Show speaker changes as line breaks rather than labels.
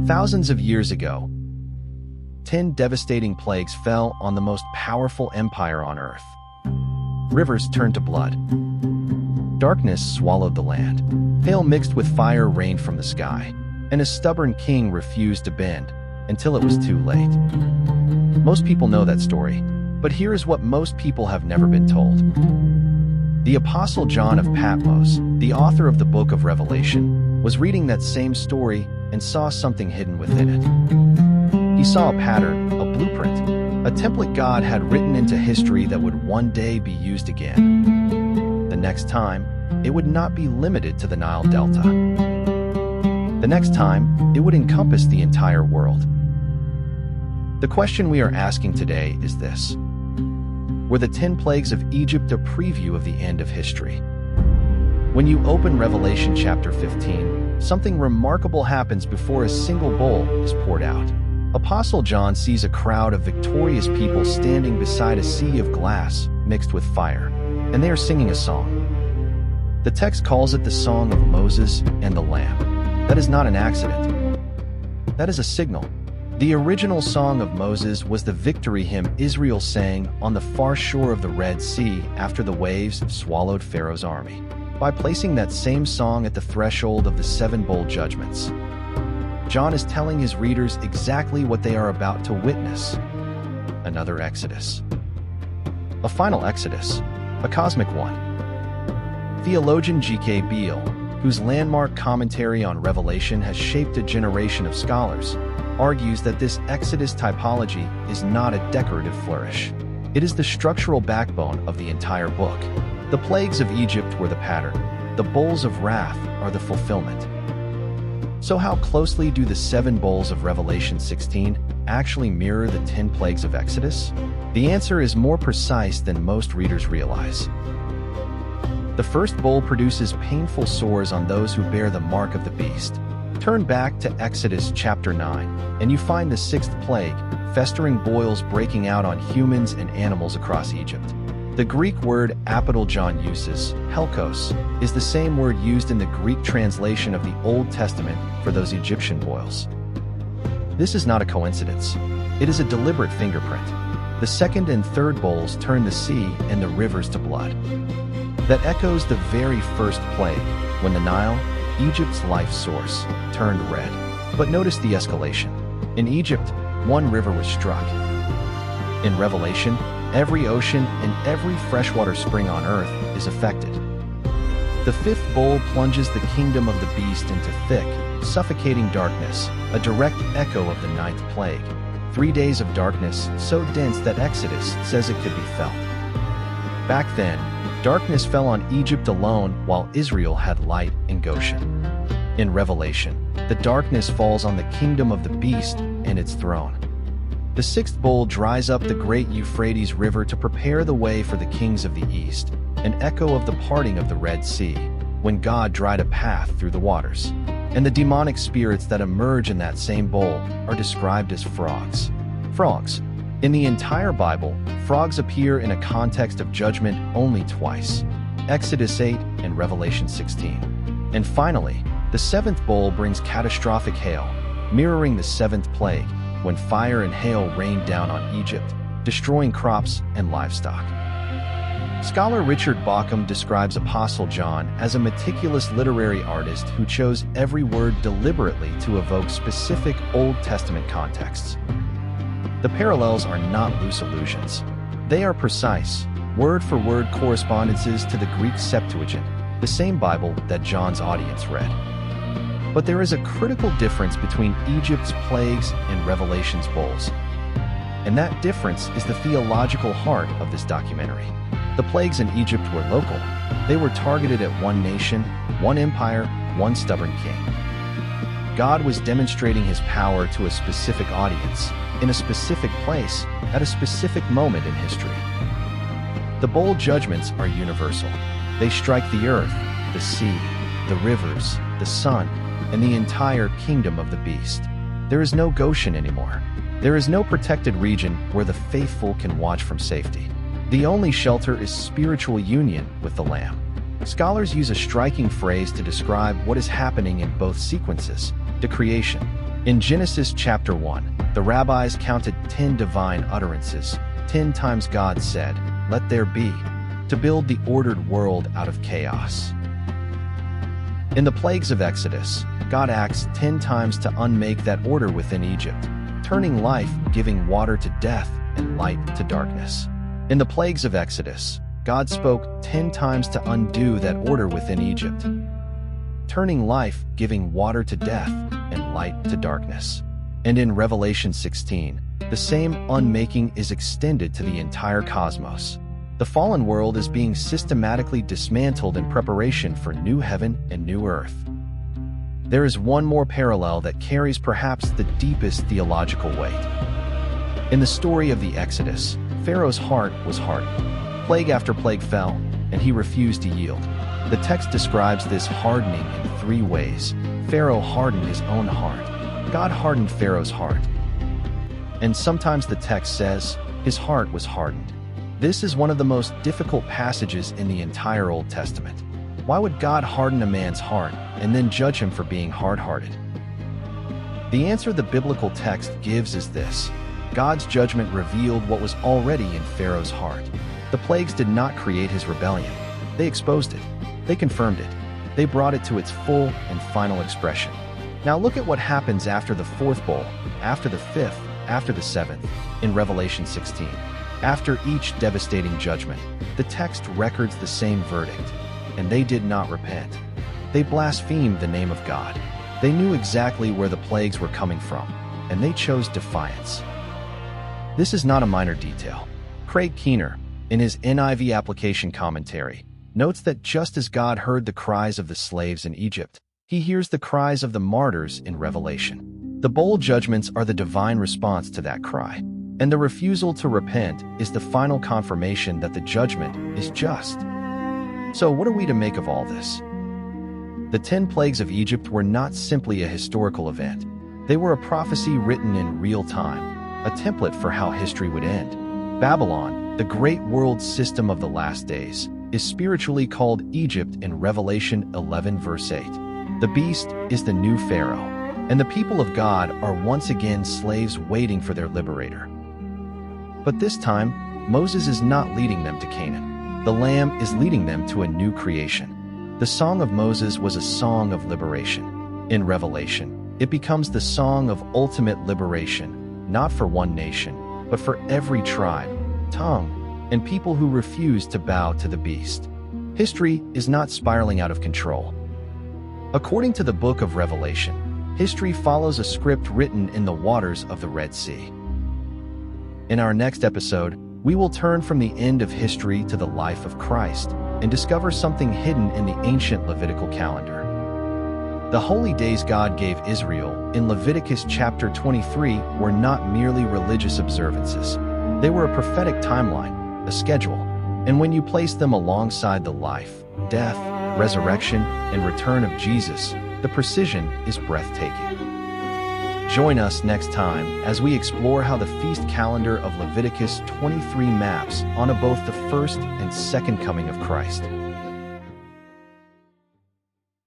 Thousands of years ago, 10 devastating plagues fell on the most powerful empire on earth. Rivers turned to blood. Darkness swallowed the land. Hail mixed with fire rained from the sky, and a stubborn king refused to bend until it was too late. Most people know that story, but here is what most people have never been told. The Apostle John of Patmos, the author of the book of Revelation, was reading that same story and saw something hidden within it. He saw a pattern, a blueprint, a template God had written into history that would one day be used again. The next time, it would not be limited to the Nile Delta. The next time, it would encompass the entire world. The question we are asking today is this: were the 10 plagues of Egypt a preview of the end of history? When you open Revelation chapter 15, something remarkable happens before a single bowl is poured out. Apostle John sees a crowd of victorious people standing beside a sea of glass mixed with fire, and they are singing a song. The text calls it the Song of Moses and the Lamb. That is not an accident. That is a signal. The original Song of Moses was the victory hymn Israel sang on the far shore of the Red Sea after the waves swallowed Pharaoh's army. By placing that same song at the threshold of the 7 bowl judgments, John is telling his readers exactly what they are about to witness: another Exodus. A final Exodus, a cosmic one. Theologian G.K. Beale, whose landmark commentary on Revelation has shaped a generation of scholars, argues that this Exodus typology is not a decorative flourish. It is the structural backbone of the entire book. The plagues of Egypt were the pattern. The bowls of wrath are the fulfillment. So how closely do the 7 bowls of Revelation 16 actually mirror the 10 plagues of Exodus? The answer is more precise than most readers realize. The first bowl produces painful sores on those who bear the mark of the beast. Turn back to Exodus chapter 9, and you find the 6th plague, festering boils breaking out on humans and animals across Egypt. The Greek word Apostle John uses, helkos, is the same word used in the Greek translation of the Old Testament for those Egyptian boils. This is not a coincidence. It is a deliberate fingerprint. The 2nd and 3rd bowls turn the sea and the rivers to blood. That echoes the very first plague, when the Nile, Egypt's life source, turned red. But notice the escalation. In Egypt, 1 river was struck. In Revelation, every ocean and every freshwater spring on earth is affected. The 5th bowl plunges the kingdom of the beast into thick, suffocating darkness, a direct echo of the 9th plague. 3 days of darkness so dense that Exodus says it could be felt. Back then, darkness fell on Egypt alone while Israel had light in Goshen. In Revelation, the darkness falls on the kingdom of the beast and its throne. The 6th bowl dries up the great Euphrates River to prepare the way for the kings of the east, an echo of the parting of the Red Sea, when God dried a path through the waters. And the demonic spirits that emerge in that same bowl are described as frogs. Frogs. In the entire Bible, frogs appear in a context of judgment only twice: Exodus 8 and Revelation 16. And finally, the 7th bowl brings catastrophic hail, mirroring the 7th plague, when fire and hail rained down on Egypt, destroying crops and livestock. Scholar Richard Bauckham describes Apostle John as a meticulous literary artist who chose every word deliberately to evoke specific Old Testament contexts. The parallels are not loose allusions. They are precise, word-for-word correspondences to the Greek Septuagint, the same Bible that John's audience read. But there is a critical difference between Egypt's plagues and Revelation's bowls. And that difference is the theological heart of this documentary. The plagues in Egypt were local. They were targeted at one nation, one empire, one stubborn king. God was demonstrating his power to a specific audience, in a specific place, at a specific moment in history. The bowl judgments are universal. They strike the earth, the sea, the rivers, the sun, and the entire kingdom of the beast. There is no Goshen anymore. There is no protected region where the faithful can watch from safety. The only shelter is spiritual union with the Lamb. Scholars use a striking phrase to describe what is happening in both sequences: decreation. In Genesis chapter 1, the rabbis counted 10 divine utterances. 10 times God said, "Let there be," to build the ordered world out of chaos. In the plagues of Exodus, God acts 10 times to unmake that order within Egypt, turning life, giving water to death, and light to darkness. In the plagues of Exodus, God spoke 10 times to undo that order within Egypt, turning life, giving water to death, and light to darkness. And in Revelation 16, the same unmaking is extended to the entire cosmos. The fallen world is being systematically dismantled in preparation for new heaven and new earth. There is one more parallel that carries perhaps the deepest theological weight. In the story of the Exodus, Pharaoh's heart was hardened. Plague after plague fell, and he refused to yield. The text describes this hardening in 3 ways. Pharaoh hardened his own heart. God hardened Pharaoh's heart. And sometimes the text says, his heart was hardened. This is one of the most difficult passages in the entire Old Testament. Why would God harden a man's heart and then judge him for being hard-hearted? The answer the biblical text gives is this: God's judgment revealed what was already in Pharaoh's heart. The plagues did not create his rebellion. They exposed it. They confirmed it. They brought it to its full and final expression. Now look at what happens after the 4th bowl, after the 5th, after the 7th, in Revelation 16. After each devastating judgment, the text records the same verdict. And they did not repent. They blasphemed the name of God. They knew exactly where the plagues were coming from, and they chose defiance. This is not a minor detail. Craig Keener, in his NIV application commentary, notes that just as God heard the cries of the slaves in Egypt, he hears the cries of the martyrs in Revelation. The bowl judgments are the divine response to that cry, and the refusal to repent is the final confirmation that the judgment is just. So what are we to make of all this? The 10 plagues of Egypt were not simply a historical event. They were a prophecy written in real time, a template for how history would end. Babylon, the great world system of the last days, is spiritually called Egypt in Revelation 11 verse 8. The beast is the new Pharaoh, and the people of God are once again slaves waiting for their liberator. But this time, Moses is not leading them to Canaan. The Lamb is leading them to a new creation. The Song of Moses was a song of liberation. In Revelation, it becomes the song of ultimate liberation, not for one nation, but for every tribe, tongue, and people who refuse to bow to the beast. History is not spiraling out of control. According to the book of Revelation, history follows a script written in the waters of the Red Sea. In our next episode, we will turn from the end of history to the life of Christ and discover something hidden in the ancient Levitical calendar. The holy days God gave Israel in Leviticus chapter 23 were not merely religious observances. They were a prophetic timeline, a schedule, and when you place them alongside the life, death, resurrection, and return of Jesus, the precision is breathtaking. Join us next time as we explore how the feast calendar of Leviticus 23 maps onto both the first and second coming of Christ.